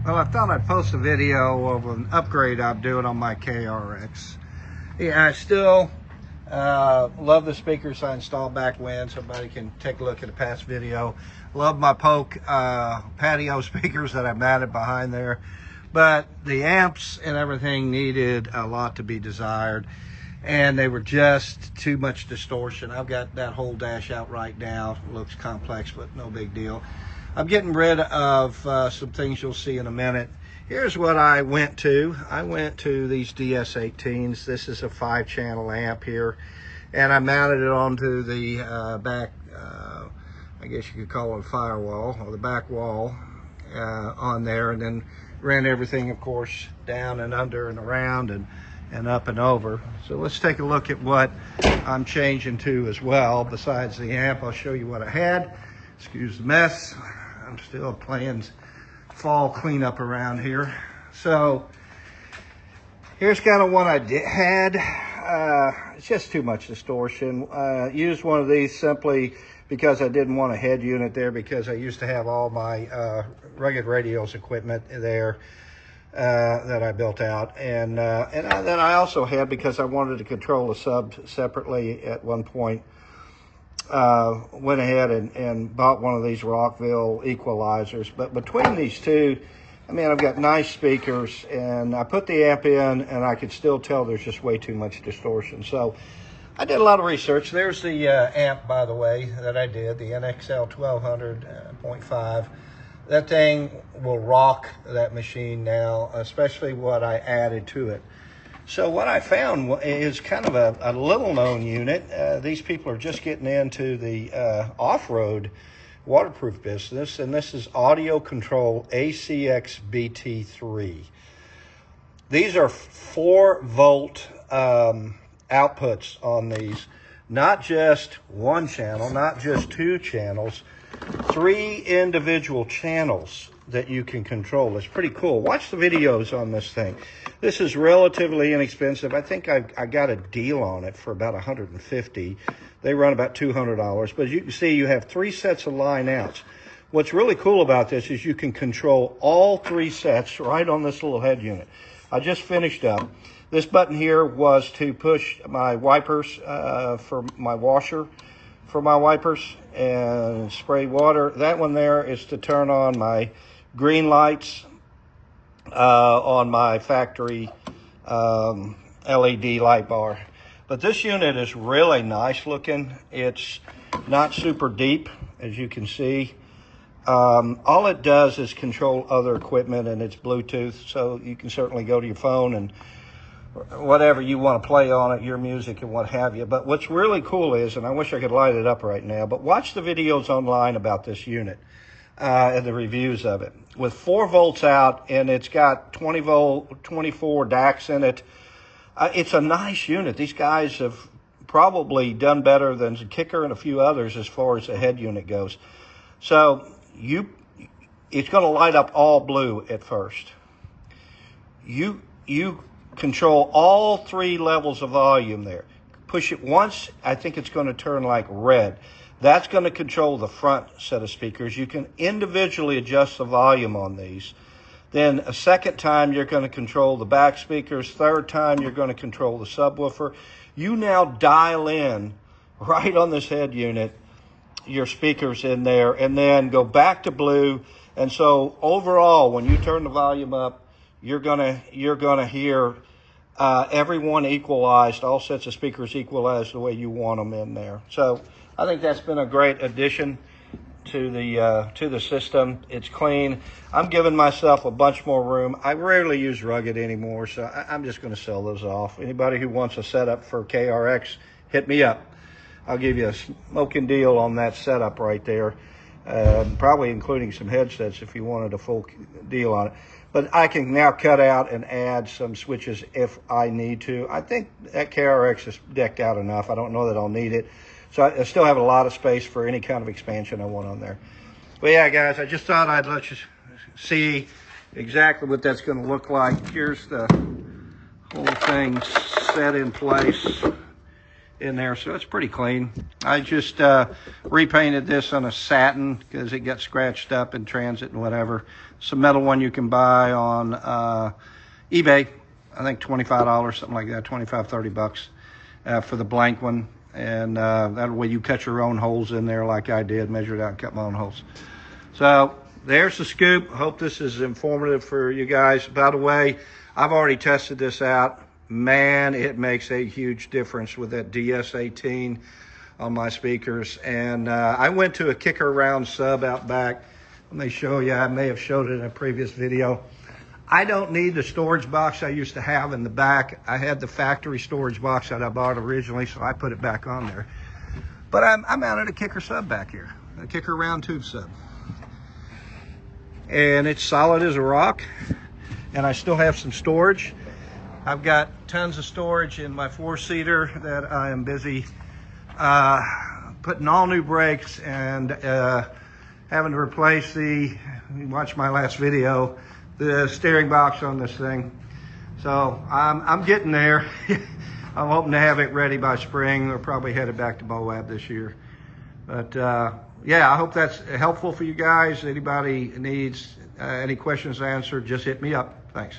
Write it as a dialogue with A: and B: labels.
A: Well, I thought I'd post a video of an upgrade I'm doing on my KRX. Yeah, I still love the speakers I installed back when. Somebody can take a look at a past video. Love my Polk patio speakers that I mounted behind there. But the amps and everything needed a lot to be desired. And they were just too much distortion. I've got that whole dash out right now. Looks complex, but no big deal. I'm getting rid of some things you'll see in a minute. Here's what I went to. I went to these DS18s. This is a 5-channel amp here. And I mounted it onto the back, I guess you could call it a firewall, or the back wall on there. And then ran everything, of course, down and under and around and up and over. So let's take a look at what I'm changing to as well. Besides the amp, I'll show you what I had. Excuse the mess. I'm still playing fall cleanup around here. So here's kind of what I had. It's just too much distortion. Used one of these simply because I didn't want a head unit there, because I used to have all my rugged radios equipment there that I built out, and then I also had, because I wanted to control the sub separately at one point, went ahead and bought one of these Rockville equalizers. But between these two, I mean, I've got nice speakers, and I put the amp in and I could still tell there's just way too much distortion. So I did a lot of research. There's the amp, by the way, that I did, the NXL 1200.5. That thing will rock that machine now, especially what I added to it. So what I found is kind of a little known unit. These people are just getting into the off-road waterproof business, and this is Audio Control ACX BT3. These are 4-volt outputs on these, not just one channel, not just 2 channels, 3 individual channels that you can control. It's pretty cool. Watch the videos on this thing. This is relatively inexpensive. I think I got a deal on it for about $150. They run about $200. But you can see you have 3 sets of line outs. What's really cool about this is you can control all 3 sets right on this little head unit. I just finished up. This button here was to push my wipers for my washer, for my wipers, and spray water. That one there is to turn on my green lights on my factory LED light bar. But this unit is really nice looking. It's not super deep, as you can see. All it does is control other equipment, and it's Bluetooth, so you can certainly go to your phone and whatever you want to play on it, your music and what have you. But what's really cool is, and I wish I could light it up right now, but watch the videos online about this unit and the reviews of it. With 4 volts out, and it's got 24 DACs in it, it's a nice unit. These guys have probably done better than Kicker and a few others as far as the head unit goes. So it's going to light up all blue at first. You control all 3 levels of volume there. Push it once, I think it's going to turn like red. That's going to control the front set of speakers. You can individually adjust the volume on these. Then a second time, you're going to control the back speakers. Third time, you're going to control the subwoofer. You now dial in right on this head unit your speakers in there, and then go back to blue. And so overall, when you turn the volume up, you're gonna hear everyone equalized, all sets of speakers equalized the way you want them in there. So I think that's been a great addition to the system. It's clean. I'm giving myself a bunch more room. I rarely use rugged anymore, so I'm just going to sell those off. Anybody who wants a setup for KRX, hit me up. I'll give you a smoking deal on that setup right there. Probably including some headsets if you wanted a full deal on it. But I can now cut out and add some switches if I need to. I think that KRX is decked out enough. I don't know that I'll need it. So I still have a lot of space for any kind of expansion I want on there. But yeah, guys, I just thought I'd let you see exactly what that's going to look like. Here's the whole thing set in place. in there, so it's pretty clean. I just repainted this on a satin because it got scratched up in transit and whatever. It's a metal one you can buy on eBay. I think $25, something like that, 25, 30 bucks for the blank one. And that way you cut your own holes in there like I did, measured out and cut my own holes. So there's the scoop. Hope this is informative for you guys. By the way, I've already tested this out. Man, it makes a huge difference with that DS18 on my speakers. And I went to a kicker round sub out back. Let me show you. I may have showed it in a previous video. I don't need the storage box I used to have in the back. I had the factory storage box that I bought originally, so I put it back on there. But I mounted a kicker sub back here, a kicker round tube sub. And it's solid as a rock. And I still have some storage. I've got tons of storage in my 4-seater that I am busy putting all new brakes and having to replace you watch my last video, the steering box on this thing. So I'm getting there. I'm hoping to have it ready by spring. We're probably headed back to Moab this year. But yeah, I hope that's helpful for you guys. Anybody needs any questions answered, just hit me up. Thanks.